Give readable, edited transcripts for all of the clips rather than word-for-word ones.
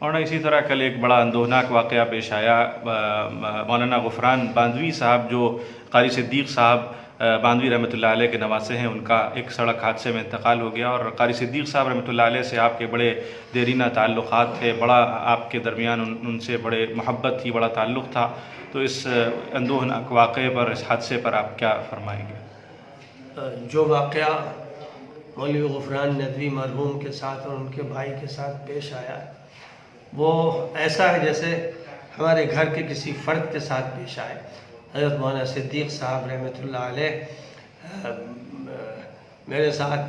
اور اسی طرح کل ایک بڑا اندوہناک واقعہ پیش آیا، مولانا غفران باندھوی صاحب جو قاری صدیق صاحب باندھوی رحمۃ اللہ علیہ کے نواسے ہیں، ان کا ایک سڑک حادثے میں انتقال ہو گیا، اور قاری صدیق صاحب رحمۃ اللہ علیہ سے آپ کے بڑے دیرینہ تعلقات تھے، بڑا آپ کے درمیان ان سے بڑے محبت تھی، بڑا تعلق تھا. تو اس اندوہناک واقعے پر، اس حادثے پر آپ کیا فرمائیں گے؟ جو واقعہ مولوی غفران ندوی مرحوم کے ساتھ اور ان کے بھائی کے ساتھ پیش آیا، وہ ایسا ہے جیسے ہمارے گھر کے کسی فرد کے ساتھ پیش آئے. حضرت مولانا صدیق صاحب رحمۃ اللہ علیہ میرے ساتھ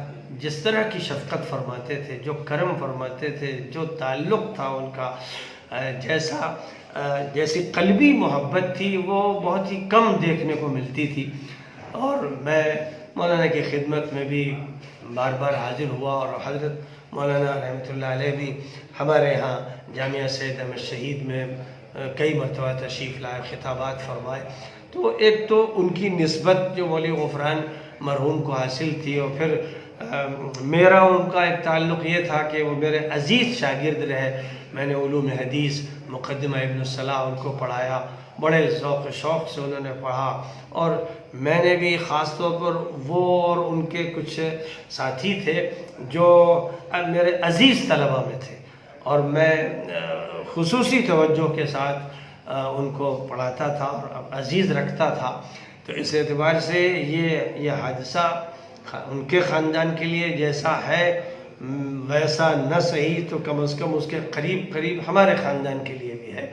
جس طرح کی شفقت فرماتے تھے، جو کرم فرماتے تھے، جو تعلق تھا ان کا، جیسی قلبی محبت تھی، وہ بہت ہی کم دیکھنے کو ملتی تھی. اور میں مولانا کی خدمت میں بھی بار بار حاضر ہوا، اور حضرت مولانا رحمۃ اللہ علیہ بھی ہمارے ہاں جامعہ سید احمد شہید میں کئی مرتبہ تشریف لائے، خطابات فرمائے. تو ایک تو ان کی نسبت جو مولوی غفران مرحوم کو حاصل تھی، اور پھر میرا ان کا ایک تعلق یہ تھا کہ وہ میرے عزیز شاگرد رہے. میں نے علوم حدیث مقدمہ ابن الصلاح ان کو پڑھایا، بڑے ذوق و شوق سے انہوں نے پڑھا، اور میں نے بھی خاص طور پر وہ اور ان کے کچھ ساتھی تھے جو میرے عزیز طلبہ میں تھے، اور میں خصوصی توجہ کے ساتھ ان کو پڑھاتا تھا اور عزیز رکھتا تھا. تو اس اعتبار سے یہ حادثہ ان کے خاندان کے لیے جیسا ہے ویسا نہ صحیح تو کم از کم اس کے قریب قریب ہمارے خاندان کے لیے بھی ہے.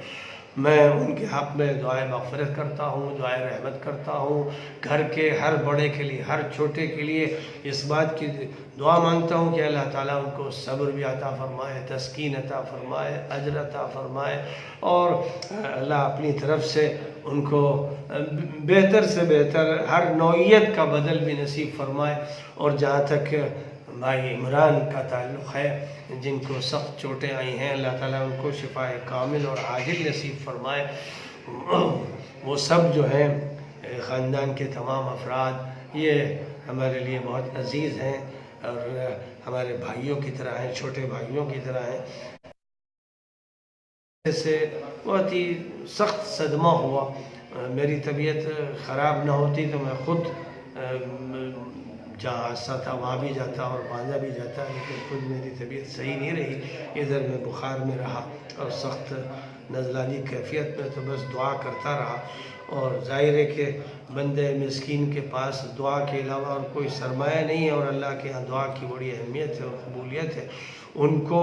میں ان کے حق میں دعائے مغفرت کرتا ہوں، دعائے رحمت کرتا ہوں. گھر کے ہر بڑے کے لیے، ہر چھوٹے کے لیے اس بات کی دعا مانگتا ہوں کہ اللہ تعالیٰ ان کو صبر بھی عطا فرمائے، تسکین عطا فرمائے، اجر عطا فرمائے، اور اللہ اپنی طرف سے ان کو بہتر سے بہتر ہر نوعیت کا بدل بھی نصیب فرمائے. اور جہاں تک بھائی عمران کا تعلق ہے، جن کو سخت چوٹیں آئی ہیں، اللہ تعالیٰ ان کو شفاء کامل اور عاجل نصیب فرمائے. وہ سب جو ہیں خاندان کے تمام افراد، یہ ہمارے لیے بہت عزیز ہیں اور ہمارے بھائیوں کی طرح ہیں، چھوٹے بھائیوں کی طرح ہیں. سے بہت ہی سخت صدمہ ہوا. میری طبیعت خراب نہ ہوتی تو میں خود جہاں حادثہ تھا وہاں بھی جاتا اور باندھا بھی جاتا، لیکن خود میری طبیعت صحیح نہیں رہی. ادھر میں بخار میں رہا اور سخت نزلانی کیفیت میں، تو بس دعا کرتا رہا. اور ظاہر ہے کہ بندے مسکین کے پاس دعا کے علاوہ اور کوئی سرمایہ نہیں ہے، اور اللہ کے یہاں دعا کی بڑی اہمیت ہے اور قبولیت ہے. ان کو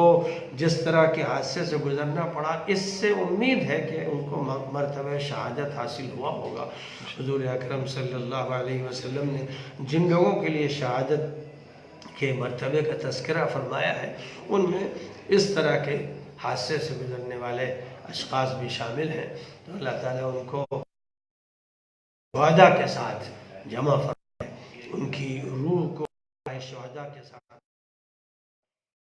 جس طرح کے حادثے سے گزرنا پڑا، اس سے امید ہے کہ ان کو مرتبہ شہادت حاصل ہوا ہوگا. حضور اکرم صلی اللہ علیہ وسلم نے جن لوگوں کے لیے شہادت کے مرتبے کا تذکرہ فرمایا ہے، ان میں اس طرح کے حادثے سے گزرنے والے اشخاص بھی شامل ہیں. تو اللہ تعالیٰ ان کو شہداء کے ساتھ جمع فرمائے، ان کی روح کو شہداء کے ساتھ